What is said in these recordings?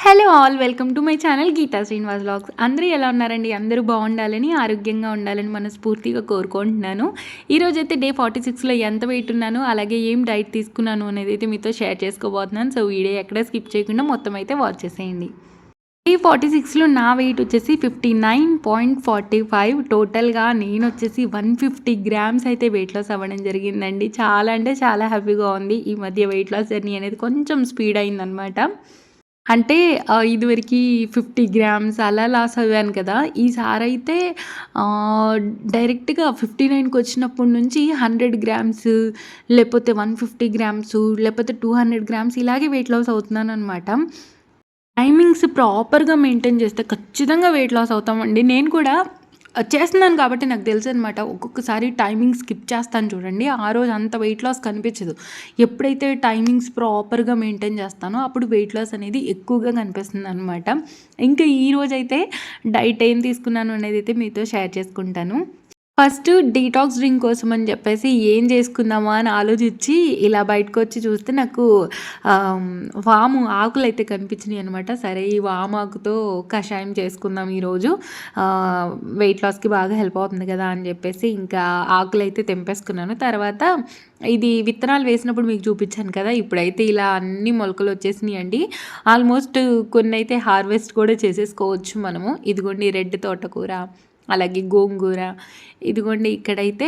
Hello all welcome to my channel Geetha Srinivas vlogs. అందరూ ఎలా ఉన్నారండి? అందరూ బాగుండాలని, ఆరోగ్యంగా ఉండాలని మనస్ఫూర్తిగా కోరుకుంటున్నాను. ఈరోజైతే డే 46లో ఎంత వెయిట్ ఉన్నాను, అలాగే ఏం డైట్ తీసుకున్నాను అనేది అయితే మీతో షేర్ చేసుకోబోతున్నాను. సో వీడియో ఎక్కడ స్కిప్ చేయకుండా మొత్తం అయితే వాచ్ చేసేయండి. డే 46లో నా వెయిట్ వచ్చేసి 59.45. టోటల్గా నేను వచ్చేసి 150 గ్రామ్స్ అయితే వెయిట్ లాస్ అవ్వడం జరిగిందండి. చాలా అంటే చాలా హ్యాపీగా ఉంది. ఈ మధ్య వెయిట్ లాస్ జర్నీ అనేది కొంచెం స్పీడ్ అయిందనమాట. అంటే ఇదివరకి 50 గ్రామ్స్ అలా లాస్ అవ్వాను కదా! ఈసారైతే డైరెక్ట్‌గా 59కి వచ్చినప్పటి నుంచి 100 గ్రామ్స్, లేకపోతే 150 గ్రామ్స్, లేకపోతే 200 గ్రామ్స్ ఇలాగే వెయిట్ లాస్ అవుతున్నాననమాట. టైమింగ్స్ ప్రాపర్‌గా మెయింటైన్ చేస్తే ఖచ్చితంగా వెయిట్ లాస్ అవుతామండి. నేను కూడా చేస్తున్నాను కాబట్టి నాకు తెలుసనమాట. ఒక్కొక్కసారి టైమింగ్ స్కిప్ చేస్తాను చూడండి. ఆ రోజు అంత వెయిట్ లాస్ కనిపించదు. ఎప్పుడైతే టైమింగ్స్ ప్రాపర్‌గా మెయింటైన్ చేస్తానో అప్పుడు వెయిట్ లాస్ అనేది ఎక్కువగా కనిపిస్తుందనమాట. ఇంకా ఈరోజైతే డైట్ ఏం తీసుకున్నాను అనేదైతే మీతో షేర్ చేసుకుంటాను. ఫస్ట్ డీటాక్స్ డ్రింక్ కోసం అని చెప్పేసి ఏం చేసుకుందామా అని ఆలోచించి ఇలా బయటకొచ్చి చూస్తే నాకు వాము ఆకులైతే కనిపించినాయి అనమాట. సరే ఈ వాము ఆకుతో కషాయం చేసుకుందాం ఈరోజు, వెయిట్ లాస్‌కి బాగా హెల్ప్ అవుతుంది కదా అని చెప్పేసి ఇంకా ఆకులైతే తెంపేసుకున్నాను. తర్వాత ఇది విత్తనాలు వేసినప్పుడు మీకు చూపించాను కదా! ఇప్పుడైతే ఇలా అన్ని మొలకలు వచ్చేసినాయండి. ఆల్మోస్ట్ కొన్నైతే హార్వెస్ట్ కూడా చేసేసుకోవచ్చు మనము. ఇదిగోండి రెడ్ తోటకూర, అలాగే గోంగూర, ఇదిగోండి ఇక్కడైతే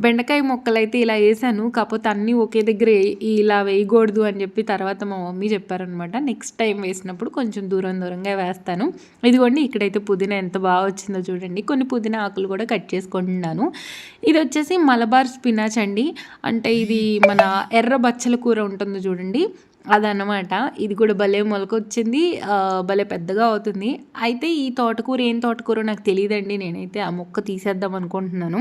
బెండకాయ మొక్కలైతే ఇలా వేసాను. కాకపోతే అన్నీ ఒకే దగ్గర ఇలా వేయకూడదు అని చెప్పి తర్వాత మా మమ్మీ చెప్పారనమాట. నెక్స్ట్ టైం వేసినప్పుడు కొంచెం దూరం దూరంగా వేస్తాను. ఇదిగోండి ఇక్కడైతే పుదీనా ఎంత బాగా వచ్చిందో చూడండి. కొన్ని పుదీనా ఆకులు కూడా కట్ చేసుకుంటున్నాను. ఇది వచ్చేసి మలబార్ స్పినాచ్ అండి. అంటే ఇది మన ఎర్ర బచ్చల కూర ఉంటుంది చూడండి, అదనమాట. ఇది కూడా భలే మొలకొచ్చింది. భలే పెద్దగా అవుతుంది. అయితే ఈ తోటకూర ఏం తోటకూరో నాకు తెలియదండి. నేనైతే ఆ మొక్క తీసేద్దాం అనుకుంటున్నాను.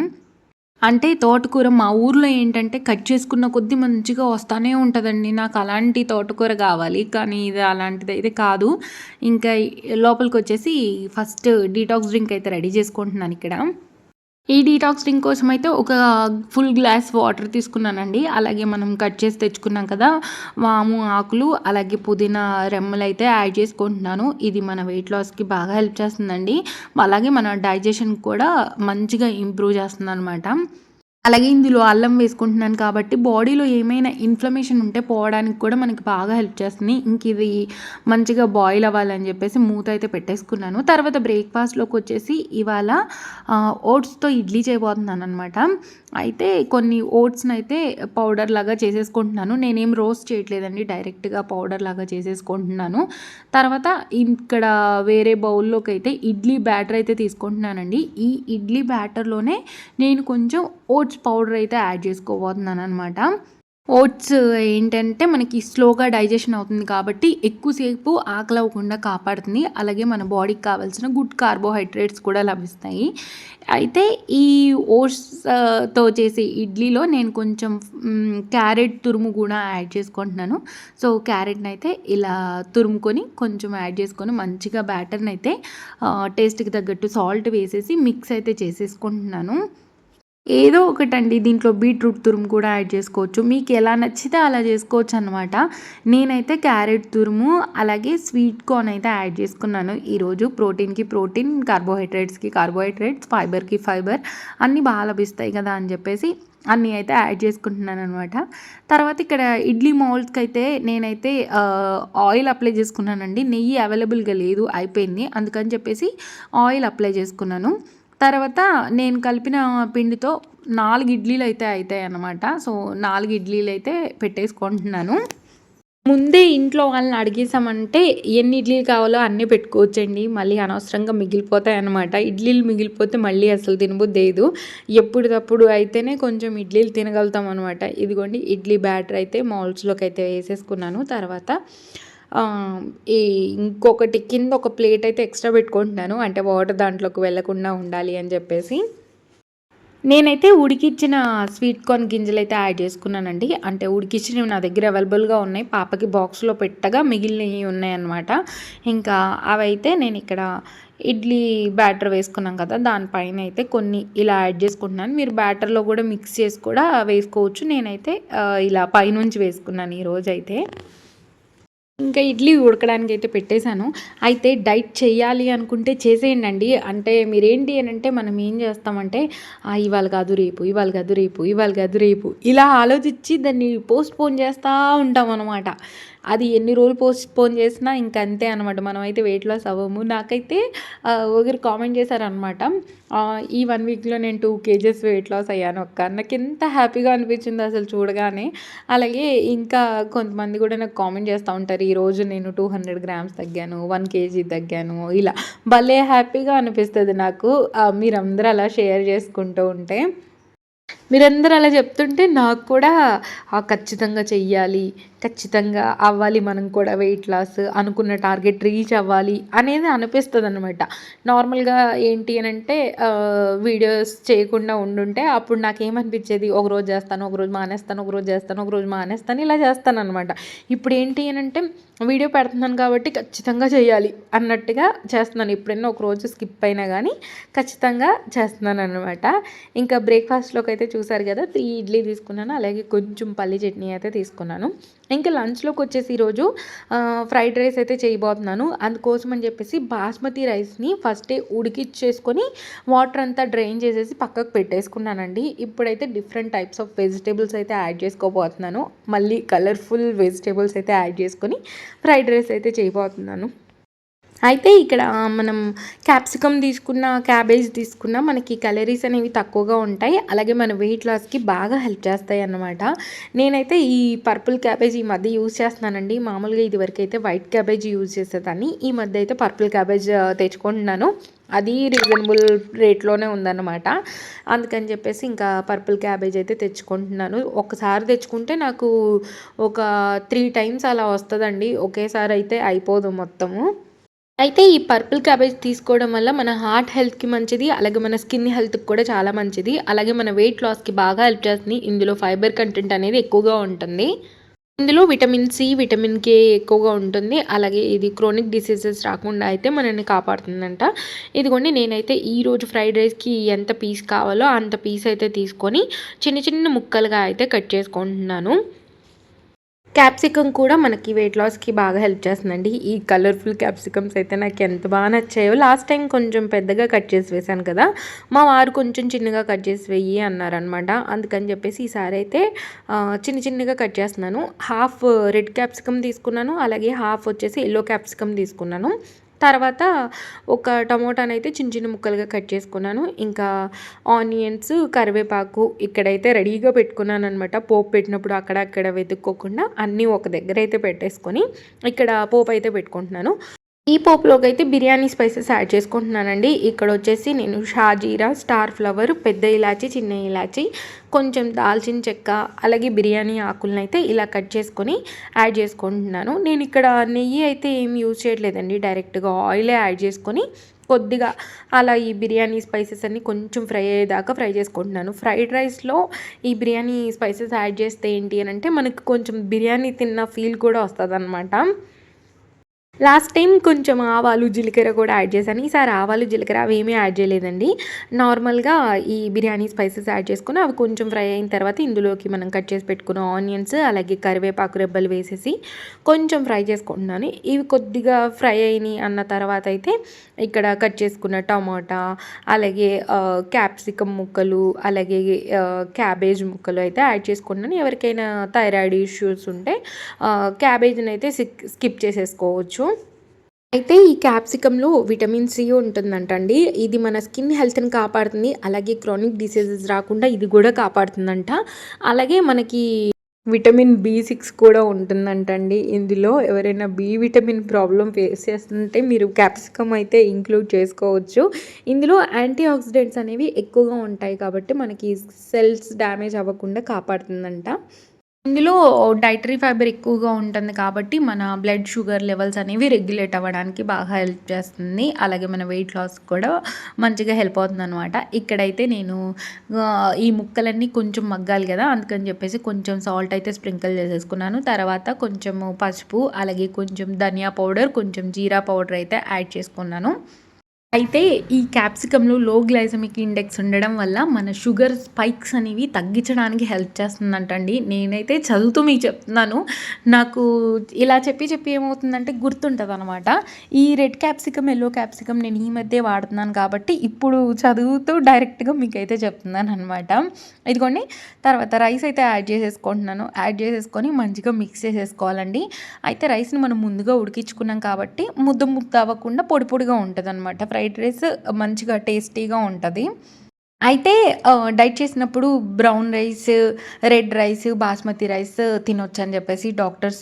అంటే తోటకూర మా ఊర్లో ఏంటంటే కట్ చేసుకున్న కొద్దీ మంచిగా వస్తానే ఉంటుందండి. నాకు అలాంటి తోటకూర కావాలి. కానీ ఇది అలాంటిదైతే కాదు. ఇంకా లోపలికి వచ్చేసి ఫస్ట్ డీటాక్స్ డ్రింక్ అయితే రెడీ చేసుకుంటున్నాను ఇక్కడ. ఈ డీటాక్స్ డ్రింక్ కోసం అయితే ఒక ఫుల్ గ్లాస్ వాటర్ తీసుకున్నానండి. అలాగే మనం కట్ చేసి తెచ్చుకున్నాం కదా వాము ఆకులు, అలాగే పుదీనా రెమ్మలు అయితే యాడ్ చేసుకుంటున్నాను. ఇది మన వెయిట్ లాస్కి బాగా హెల్ప్ చేస్తుందండి. అలాగే మన డైజెషన్ కూడా మంచిగా ఇంప్రూవ్ చేస్తుంది అనమాట. అలాగే ఇందులో అల్లం వేసుకుంటున్నాను కాబట్టి బాడీలో ఏమైనా ఇన్ఫ్లమేషన్ ఉంటే పోవడానికి కూడా మనకి బాగా హెల్ప్ చేస్తుంది. ఇంక ఇది మంచిగా బాయిల్ అవ్వాలని చెప్పేసి మూత అయితే పెట్టేసుకున్నాను. తర్వాత బ్రేక్ఫాస్ట్లోకి వచ్చేసి ఇవాళ ఓట్స్తో ఇడ్లీ చేయబోతున్నాను అనమాట. అయితే కొన్ని ఓట్స్ని అయితే పౌడర్ లాగా చేసేసుకుంటున్నాను. నేనేం రోస్ట్ చేయట్లేదండి, డైరెక్ట్గా పౌడర్ లాగా చేసేసుకుంటున్నాను. తర్వాత ఇక్కడ వేరే బౌల్లోకి అయితే ఇడ్లీ బ్యాటర్ అయితే తీసుకుంటున్నానండి. ఈ ఇడ్లీ బ్యాటర్లోనే నేను కొంచెం ఓట్స్ పౌడర్ అయితే యాడ్ చేసుకోబోతున్నాను అనమాట. ఓట్స్ ఏంటంటే మనకి స్లోగా డైజెషన్ అవుతుంది కాబట్టి ఎక్కువసేపు ఆకలి అవ్వకుండా కాపాడుతుంది. అలాగే మన బాడీకి కావాల్సిన గుడ్ కార్బోహైడ్రేట్స్ కూడా లభిస్తాయి. అయితే ఈ ఓట్స్తో చేసే ఇడ్లీలో నేను కొంచెం క్యారెట్ తురుము కూడా యాడ్ చేసుకుంటున్నాను. సో క్యారెట్ని అయితే ఇలా తురుముకొని కొంచెం యాడ్ చేసుకొని మంచిగా బ్యాటర్ని అయితే టేస్ట్కి తగ్గట్టు సాల్ట్ వేసేసి మిక్స్ అయితే చేసేసుకుంటున్నాను. ఏదో ఒకటండి, దీంట్లో బీట్రూట్ తురుము కూడా యాడ్ చేసుకోవచ్చు. మీకు ఎలా నచ్చితే అలా చేసుకోవచ్చు అనమాట. నేనైతే క్యారెట్ తురుము అలాగే స్వీట్ కార్న్ అయితే యాడ్ చేసుకున్నాను ఈరోజు. ప్రోటీన్కి ప్రోటీన్, కార్బోహైడ్రేట్స్కి కార్బోహైడ్రేట్స్, ఫైబర్కి ఫైబర్ అన్నీ బాగా లభిస్తాయి కదా అని చెప్పేసి అన్నీ అయితే యాడ్ చేసుకుంటున్నాను అనమాట. తర్వాత ఇక్కడ ఇడ్లీ మౌల్డ్స్కి అయితే నేనైతే ఆయిల్ అప్లై చేసుకున్నానండి. నెయ్యి అవైలబుల్గా లేదు, అయిపోయింది. అందుకని చెప్పేసి ఆయిల్ అప్లై చేసుకున్నాను. తర్వాత నేను కలిపిన పిండితో 4 ఇడ్లీలు అయితే అవుతాయి అన్నమాట. సో 4 ఇడ్లీలు అయితే పెట్టేసుకుంటున్నాను. ముందే ఇంట్లో వాళ్ళని అడిగేసామంటే ఎన్ని ఇడ్లీలు కావాలో అన్నీ పెట్టుకోవచ్చండి. మళ్ళీ అనవసరంగా మిగిలిపోతాయి అన్నమాట. ఇడ్లీలు మిగిలిపోతే మళ్ళీ అసలు తినబుద్దేయదు. ఎప్పటికప్పుడు అయితేనే కొంచెం ఇడ్లీలు తినగలుగుతాం అనమాట. ఇదిగోండి ఇడ్లీ బ్యాటర్ అయితే మౌల్డ్స్లోకి అయితే వేసేసుకున్నాను. తర్వాత ఈ ఇంకొకటి కింద ఒక ప్లేట్ అయితే ఎక్స్ట్రా పెట్టుకుంటున్నాను. అంటే వాటర్ దాంట్లోకి వెళ్ళకుండా ఉండాలి అని చెప్పేసి. నేనైతే ఉడికిచ్చిన స్వీట్ కార్న్ గింజలు అయితే యాడ్ చేసుకున్నానండి. అంటే ఉడికిచ్చినవి నా దగ్గర అవైలబుల్గా ఉన్నాయి. పాపకి బాక్స్లో పెట్టగా మిగిలినవి ఉన్నాయన్నమాట. ఇంకా అవైతే నేను ఇక్కడ ఇడ్లీ బ్యాటర్ వేసుకున్నాం కదా, దానిపైన అయితే కొన్ని ఇలా యాడ్ చేసుకుంటున్నాను. మీరు బ్యాటర్లో కూడా మిక్స్ చేసి కూడా వేసుకోవచ్చు. నేనైతే ఇలా పైనుంచి వేసుకున్నాను ఈరోజైతే. ఇంకా ఇడ్లీ ఉడకడానికైతే పెట్టేశాను. అయితే డైట్ చేయాలి అనుకుంటే చేసేయండండి. అంటే మీరేంటి అనంటే మనం ఏం చేస్తామంటే ఇవాళ కాదు రేపు, ఇవాళ కాదు రేపు, ఇవాళ కాదు రేపు ఇలా ఆలోచించి దాన్ని పోస్ట్‌పోన్ చేస్తా ఉంటామనమాట. అది ఎన్ని రోజులు పోస్ట్‌పోన్ చేసినా ఇంక అంతే అనమాట. మనమైతే వెయిట్ లాస్ అవ్వము. నాకైతే ఒకరు కామెంట్ చేశారనమాట. ఈ 1 వీక్‌లో నేను 2 కేజెస్ వెయిట్ లాస్ అయ్యాను అక్క. నాకెంత హ్యాపీగా అనిపించిందో అసలు చూడగానే. అలాగే ఇంకా కొంతమంది కూడా నాకు కామెంట్ చేస్తూ ఉంటారు. ఈరోజు నేను 200 గ్రామ్స్ తగ్గాను, 1 కేజీ తగ్గాను. ఇలా భలే హ్యాపీగా అనిపిస్తది నాకు. మీరందరూ అలా షేర్ చేసుకుంటూ ఉంటే. మీరందరూ అలా చెప్తుంటే నాకు కూడా ఖచ్చితంగా చెయ్యాలి, ఖచ్చితంగా అవ్వాలి మనం కూడా వెయిట్ లాస్, అనుకున్న టార్గెట్ రీచ్ అవ్వాలి అనేది అనిపిస్తదనమాట. నార్మల్‌గా ఏంటి అనంటే వీడియోస్ చేయకుండా ఉండుంటే అప్పుడు నాకేమనిపించేది, ఒకరోజు చేస్తాను, ఒకరోజు మానేస్తాను, ఒకరోజు చేస్తాను, ఒకరోజు మానేస్తాను, ఇలా చేస్తాననమాట. ఇప్పుడు ఏంటి అనంటే వీడియో పెడుతున్నాను కాబట్టి ఖచ్చితంగా చేయాలి అన్నట్టుగా చేస్తున్నాను. ఎప్పుడైనా ఒకరోజు స్కిప్ అయినా కానీ ఖచ్చితంగా చేస్తున్నాననమాట. ఇంకా బ్రేక్‌ఫాస్ట్‌లోకి అయితే చూసారు కదా, 3 ఇడ్లీ తీసుకున్నాను. అలాగే కొంచెం పల్లి చట్నీ అయితే తీసుకున్నాను. ఇంకా లంచ్‌లోకి వచ్చేసి ఈరోజు ఫ్రైడ్ రైస్ అయితే చేయబోతున్నాను. అందుకోసం అని చెప్పేసి బాస్మతి రైస్‌ని ఫస్టే ఉడికిచ్చేసుకొని వాటర్ అంతా డ్రైన్ చేసేసి పక్కకు పెట్టేసుకున్నానండి. ఇప్పుడైతే డిఫరెంట్ టైప్స్ ఆఫ్ వెజిటేబుల్స్ అయితే యాడ్ చేసుకోబోతున్నాను. మళ్ళీ కలర్ఫుల్ వెజిటేబుల్స్ అయితే యాడ్ చేసుకొని ఫ్రైడ్ రైస్ అయితే చేయబోతున్నాను. అయితే ఇక్కడ మనం క్యాప్సికమ్ తీసుకున్న, క్యాబేజ్ తీసుకున్న మనకి క్యాలరీస్ అనేవి తక్కువగా ఉంటాయి. అలాగే మన వెయిట్ లాస్‌కి బాగా హెల్ప్ చేస్తాయన్నమాట. నేనైతే ఈ పర్పుల్ క్యాబేజ్ ఈ మధ్య యూజ్ చేస్తున్నానండి. మామూలుగా ఇదివరకైతే వైట్ క్యాబేజ్ యూజ్ చేసేదాన్ని. ఈ మధ్య అయితే పర్పుల్ క్యాబేజ్ తెచ్చుకుంటున్నాను. అది రీజనబుల్ రేట్‌లోనే ఉందన్నమాట. అందుకని చెప్పేసి ఇంకా పర్పుల్ క్యాబేజ్ అయితే తెచ్చుకుంటున్నాను. ఒక్కసారి తెచ్చుకుంటే నాకు ఒక 3 టైమ్స్ అలా వస్తదండి. ఒకేసారి అయితే అయిపోదు మొత్తము. అయితే ఈ పర్పుల్ క్యాబేజ్ తీసుకోవడం వల్ల మన హార్ట్ హెల్త్‌కి మంచిది. అలాగే మన స్కిన్ హెల్త్‌కి కూడా చాలా మంచిది. అలాగే మన వెయిట్ లాస్‌కి బాగా హెల్ప్ చేస్తుంది. ఇందులో ఫైబర్ కంటెంట్ అనేది ఎక్కువగా ఉంటుంది. ఇందులో విటమిన్ సి, విటమిన్ కే ఎక్కువగా ఉంటుంది. అలాగే ఇది క్రోనిక్ డిసీజెస్ రాకుండా అయితే మనల్ని కాపాడుతుందంట. ఇదిగోండి నేనైతే ఈరోజు ఫ్రైడ్ రైస్‌కి ఎంత పీస్ కావాలో అంత పీస్ అయితే తీసుకొని చిన్న చిన్న ముక్కలుగా అయితే కట్ చేసుకుంటున్నాను. క్యాప్సికమ్ కూడా మనకి వెయిట్ లాస్‌కి బాగా హెల్ప్ చేస్తుందండి. ఈ కలర్‌ఫుల్ క్యాప్సికమ్స్ అయితే నాకు ఎంత బాగా నచ్చాయో. లాస్ట్ టైం కొంచెం పెద్దగా కట్ చేసి వేశాను కదా, మా వారు కొంచెం చిన్నగా కట్ చేసి వెయ్యి అన్నారనమాట. అందుకని చెప్పేసి ఈసారి అయితే చిన్న చిన్నగా కట్ చేస్తున్నాను. హాఫ్ రెడ్ క్యాప్సికమ్ తీసుకున్నాను. అలాగే హాఫ్ వచ్చేసి యెల్లో క్యాప్సికమ్ తీసుకున్నాను. తర్వాత ఒక టమోటానైతే చిన్న చిన్న ముక్కలుగా కట్ చేసుకున్నాను. ఇంకా ఆనియన్స్, కరివేపాకు ఇక్కడైతే రెడీగా పెట్టుకున్నాననమాట. పోపు పెట్టినప్పుడు అక్కడ వెతుక్కోకుండా అన్నీ ఒక దగ్గర అయితే పెట్టేసుకొని ఇక్కడ పోపు అయితే పెట్టుకుంటున్నాను. ఈ పోపులోకి అయితే బిర్యానీ స్పైసెస్ యాడ్ చేసుకుంటున్నానండి. ఇక్కడ వచ్చేసి నేను షాజీరా, స్టార్ ఫ్లవర్, పెద్ద ఇలాచి, చిన్న ఇలాచి, కొంచెం దాల్చిన చెక్క, అలాగే బిర్యానీ ఆకులను అయితే ఇలా కట్ చేసుకొని యాడ్ చేసుకుంటున్నాను. నేను ఇక్కడ నెయ్యి అయితే ఏం యూజ్ చేయట్లేదండి. డైరెక్ట్గా ఆయిలే యాడ్ చేసుకొని కొద్దిగా అలా ఈ బిర్యానీ స్పైసెస్ అన్నీ కొంచెం ఫ్రై అయ్యేదాకా ఫ్రై చేసుకుంటున్నాను. ఫ్రైడ్ రైస్లో ఈ బిర్యానీ స్పైసెస్ యాడ్ చేస్తే ఏంటి అని అంటే మనకు కొంచెం బిర్యానీ తిన్న ఫీల్ కూడా వస్తుందన్నమాట. లాస్ట్ టైం కొంచెం ఆవాలు, జీలకర్ర కూడా యాడ్ చేశాను. ఈసారి ఆవాలు, జీలకర్ర అవేమీ యాడ్ చేయలేదండి. నార్మల్గా ఈ బిర్యానీ స్పైసెస్ యాడ్ చేసుకొని అవి కొంచెం ఫ్రై అయిన తర్వాత ఇందులోకి మనం కట్ చేసి పెట్టుకున్న ఆనియన్స్, అలాగే కరివేపాకు రెబ్బలు వేసేసి కొంచెం ఫ్రై చేసుకుంటున్నాను. ఇవి కొద్దిగా ఫ్రై అయినాయి అన్న తర్వాత అయితే ఇక్కడ కట్ చేసుకున్న టమాటా, అలాగే క్యాప్సికమ్ ముక్కలు, అలాగే క్యాబేజ్ ముక్కలు అయితే యాడ్ చేసుకున్నాను. ఎవరికైనా థైరాయిడ్ ఇష్యూస్ ఉంటే క్యాబేజ్ని అయితే స్కిప్ చేసేసుకోవచ్చు. అయితే ఈ క్యాప్సికంలో విటమిన్ సి ఉంటుందంటండి. ఇది మన స్కిన్ హెల్త్‌ని కాపాడుతుంది. అలాగే క్రానిక్ డిసీజెస్ రాకుండా ఇది కూడా కాపాడుతుందంట. అలాగే మనకి విటమిన్ బి6 కూడా ఉంటుందంటండి ఇందులో. ఎవరైనా బి విటమిన్ ప్రాబ్లమ్ ఫేస్ చేస్తుంటే మీరు క్యాప్సికమ్ అయితే ఇంక్లూడ్ చేసుకోవచ్చు. ఇందులో యాంటీ ఆక్సిడెంట్స్ అనేవి ఎక్కువగా ఉంటాయి కాబట్టి మనకి సెల్స్ డ్యామేజ్ అవ్వకుండా కాపాడుతుందంట. ఇందులో డైటరీ ఫైబర్ ఎక్కువగా ఉంటుంది కాబట్టి మన బ్లడ్ షుగర్ లెవెల్స్ అనేవి రెగ్యులేట్ అవ్వడానికి బాగా హెల్ప్ చేస్తుంది. అలాగే మన వెయిట్ లాస్ కూడా మంచిగా హెల్ప్ అవుతుందనమాట. ఇక్కడైతే నేను ఈ ముక్కలన్నీ కొంచెం మగ్గాలి కదా, అందుకని చెప్పేసి కొంచెం సాల్ట్ అయితే స్ప్రింకిల్ చేసేసుకున్నాను. తర్వాత కొంచెము పసుపు, అలాగే కొంచెం ధనియా పౌడర్, కొంచెం జీరా పౌడర్ అయితే యాడ్ చేసుకున్నాను. అయితే ఈ క్యాప్సికమ్‌లో లో గ్లైసెమిక్ ఇండెక్స్ ఉండడం వల్ల మన షుగర్ స్పైక్స్ అనేవి తగ్గించడానికి హెల్ప్ చేస్తుందంటండి. నేనైతే చదువుతూ మీకు చెప్తున్నాను. నాకు ఇలా చెప్పి ఏమవుతుందంటే గుర్తుంటదనమాట. ఈ రెడ్ క్యాప్సికమ్, యెల్లో క్యాప్సికమ్ నేను ఈ మధ్యే వాడుతున్నాను కాబట్టి ఇప్పుడు చదువుతూ డైరెక్ట్‌గా మీకైతే చెప్తున్నాననమాట. ఇదిగోండి తర్వాత రైస్ అయితే యాడ్ చేసేసుకుంటున్నాను. యాడ్ చేసేసుకొని మంచిగా మిక్స్ చేసేసుకోవాలండి. అయితే రైస్‌ని మనం ముందుగా ఉడికించుకున్నాం కాబట్టి ముద్ద అవ్వకుండా పొడి పొడిగా ఉంటదనమాట. ఫ్రైడ్ రైస్ మంచిగా టేస్టీగా ఉంటది. అయితే డైట్ చేసినప్పుడు brown rice, red rice, basmati rice తినొచ్చని జెప్పేసి డాక్టర్స్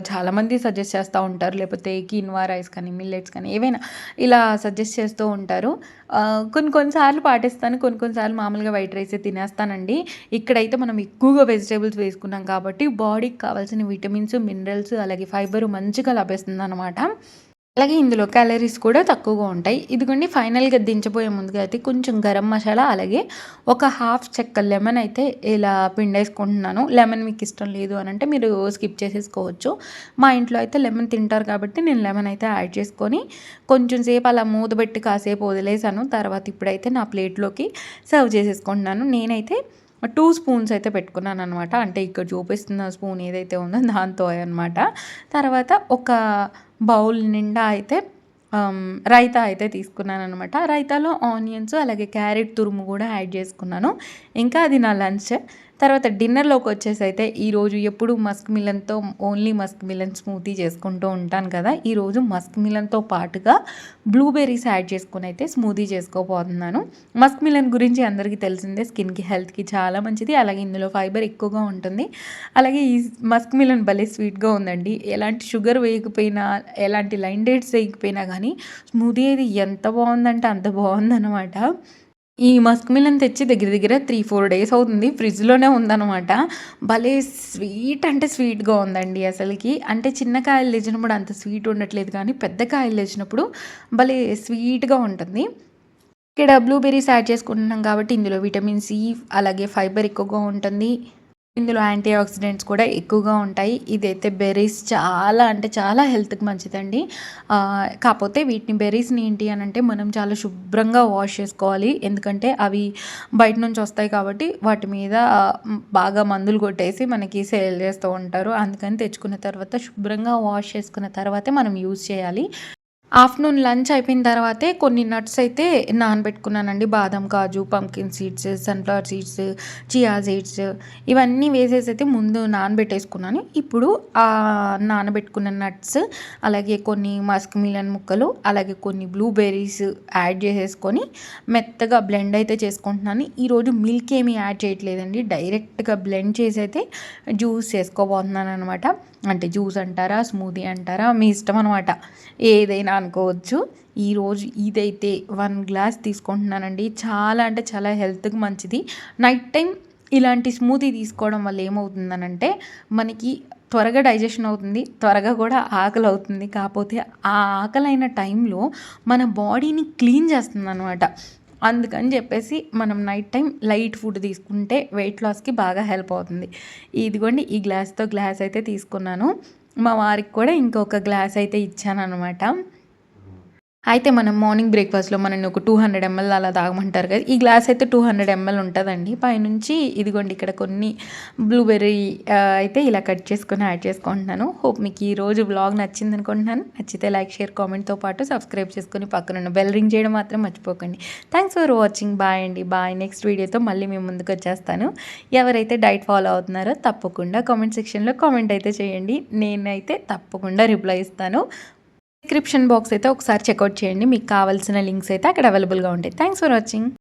చాలామంది సజెస్ట్ చేస్తా ఉంటారు. లేపోతే కీన్వా రైస్ కానీ, మిల్లెట్స్ కానీ ఏవైనా ఇలా సజెస్ట్ చేస్తూ ఉంటారు. కొన్ని సార్లు పాటిస్తాను. కొన్ని సార్లు మామూలుగా వైట్ రైసే తినేస్తానండి. ఇక్కడైతే మనం ఎక్కువగా వెజిటబుల్స్ వేసుకున్నాం కాబట్టి బాడీకి కావాల్సిన విటమిన్స్, మినరల్స్ అలాగే ఫైబర్ మంచిగా లభిస్తుందనమాట. అలాగే ఇందులో క్యాలరీస్ కూడా తక్కువగా ఉంటాయి. ఇదిగోండి ఫైనల్‌గా దించబోయే ముందుగా అయితే కొంచెం గరం మసాలా, అలాగే ఒక హాఫ్ చెక్క లెమన్ అయితే ఇలా పిండేసుకుంటున్నాను. లెమన్ మీకు ఇష్టం లేదు అనంటే మీరు స్కిప్ చేసేసుకోవచ్చు. మా ఇంట్లో అయితే లెమన్ తింటారు కాబట్టి నేను లెమన్ అయితే యాడ్ చేసుకొని కొంచెం సేపు అలా మూతబెట్టి కాసేపు వదిలేసాను. తర్వాత ఇప్పుడైతే నా ప్లేట్‌లోకి సర్వ్ చేసేసుకుంటున్నాను. నేనైతే 2 స్పూన్స్ అయితే పెట్టుకున్నాననమాట. అంటే ఇక్కడ చూపిస్తున్న స్పూన్ ఏదైతే ఉందో దాంతో అనమాట. తర్వాత ఒక బౌల్ నిండా అయితే రైతా అయితే తీసుకున్నాననమాట. రైతాలో ఆనియన్స్ అలాగే క్యారెట్ తురుము కూడా యాడ్ చేసుకున్నాను. ఇంకా అది నా లంచ్. తర్వాత డిన్నర్‌లోకొచ్చేసి అయితే ఈరోజు ఎప్పుడు మస్క్ మిలన్‌తో ఓన్లీ మస్క్ మిలన్ స్మూతీ చేసుకుంటూ ఉంటాను కదా! ఈరోజు మస్క్ మిలన్‌తో పాటుగా బ్లూబెర్రీస్ యాడ్ చేసుకొని అయితే స్మూతీ చేసుకోబోతున్నాను. మస్క్ మిలన్ గురించి అందరికీ తెలిసిందే. స్కిన్‌కి, హెల్త్‌కి చాలా మంచిది. అలాగే ఇందులో ఫైబర్ ఎక్కువగా ఉంటుంది. అలాగే ఈ మస్క్ మిలన్ భలే స్వీట్‌గా ఉందండి. ఎలాంటి షుగర్ వేయకపోయినా, ఎలాంటి లైన్ డేట్స్ వేయకపోయినా గానీ స్మూతీ అయితే ఎంత బావుందంటే అంత బావుందనమాట. ఈ మస్క్ మిలన్ తెచ్చి దగ్గర దగ్గర 3, 4 డేస్ అవుతుంది. ఫ్రిడ్జ్‌లోనే ఉందనమాట. భలే స్వీట్ అంటే స్వీట్‌గా ఉందండి అసలకి. అంటే చిన్న కాయలు తెచ్చినప్పుడు అంత స్వీట్ ఉండట్లేదు కానీ, పెద్ద కాయలు తెచ్చినప్పుడు భలే స్వీట్‌గా ఉంటుంది. ఇక్కడ బ్లూబెర్రీస్ యాడ్ చేసుకుంటున్నాం కాబట్టి ఇందులో విటమిన్ సి అలాగే ఫైబర్ ఎక్కువగా ఉంటుంది. ఇందులో యాంటీ ఆక్సిడెంట్స్ కూడా ఎక్కువగా ఉంటాయి. ఇదైతే బెర్రీస్ చాలా అంటే చాలా హెల్త్‌కి మంచిదండి. కాపోతే వీటిని బెర్రీస్‌ని ఏంటి అనంటే మనం చాలా శుభ్రంగా వాష్ చేసుకోవాలి. ఎందుకంటే అవి బయట నుంచి వస్తాయి కాబట్టి వాటి మీద బాగా మందులు కొట్టేసి మనకి సేల్ చేస్తూ ఉంటారు. అందుకని తెచ్చుకున్న తర్వాత శుభ్రంగా వాష్ చేసుకున్న తర్వాతే మనం యూజ్ చేయాలి. ఆఫ్టర్‌నూన్ లంచ్ అయిపోయిన తర్వాతే కొన్ని నట్స్ అయితే నానబెట్టుకున్నానండి. బాదం, కాజు, pumpkin seeds, sunflower seeds, chia seeds ఇవన్నీ వేసేసి అయితే ముందు నానబెట్టేసుకున్నాను. ఇప్పుడు నానబెట్టుకున్న నట్స్ అలాగే కొన్ని మస్క్ మిలన్ ముక్కలు, అలాగే కొన్ని బ్లూబెర్రీస్ యాడ్ చేసేసుకొని మెత్తగా బ్లెండ్ అయితే చేసుకుంటున్నాను. ఈరోజు మిల్క్ ఏమి యాడ్ చేయట్లేదండి. డైరెక్ట్‌గా బ్లెండ్ చేసి అయితే జ్యూస్ చేసుకోబోతున్నాననమాట. అంటే జ్యూస్ అంటారా, స్మూతీ అంటారా మీ ఇష్టం అనమాట. ఏదైనా అనుకోవచ్చు. ఈరోజు ఇదైతే 1 గ్లాస్ తీసుకుంటున్నానండి. చాలా అంటే చాలా హెల్త్‌కి మంచిది. నైట్ టైం ఇలాంటి స్మూతీ తీసుకోవడం వల్ల ఏమవుతుందనంటే మనకి త్వరగా డైజెషన్ అవుతుంది. త్వరగా కూడా ఆకలవుతుంది. కాపోతే ఆ ఆకలైన టైంలో మన బాడీని క్లీన్ చేస్తుందనమాట. అందుకని చెప్పేసి మనం నైట్ టైం లైట్ ఫుడ్ తీసుకుంటే వెయిట్ లాస్‌కి బాగా హెల్ప్ అవుతుంది. ఇదిగోండి ఈ గ్లాస్‌తో గ్లాస్ అయితే తీసుకున్నాను. మా వారికి కూడా ఇంకొక గ్లాస్ అయితే ఇచ్చాననమాట. అయితే మనం మార్నింగ్ బ్రేక్‌ఫాస్ట్‌లో మనల్ని ఒక 200 ఎంఎల్ అలా తాగమంటారు కదా! ఈ గ్లాస్ అయితే 200 ఎంఎల్ ఉంటదండి. పైనుంచి ఇదిగోండి ఇక్కడ కొన్ని బ్లూబెర్రీ అయితే ఇలా కట్ చేసుకొని యాడ్ చేసుకుంటున్నాను. హోప్ మీకు ఈరోజు వ్లాగ్ నచ్చిందనుకుంటున్నాను. నచ్చితే లైక్, షేర్, కామెంట్‌తో పాటు సబ్స్క్రైబ్ చేసుకొని పక్కనున్న బెల్ రింగ్ చేయడం మాత్రం మర్చిపోకండి. Thanks for watching. బాయ్ అండి. బాయ్. నెక్స్ట్ వీడియోతో మళ్ళీ మీ ముందుకొచ్చేస్తాను. ఎవరైతే డైట్ ఫాలో అవుతున్నారో తప్పకుండా కామెంట్ సెక్షన్‌లో కామెంట్ అయితే చేయండి. నేనైతే తప్పకుండా రిప్లై ఇస్తాను. డిస్క్రిప్షన్ బాక్స్ అయితే ఒకసారి చెక్అవుట్ చేయండి. మీకు కావాల్సిన లింక్స్ అయితే అక్కడ అవైలబుల్‌గా ఉంటాయి. Thanks for watching.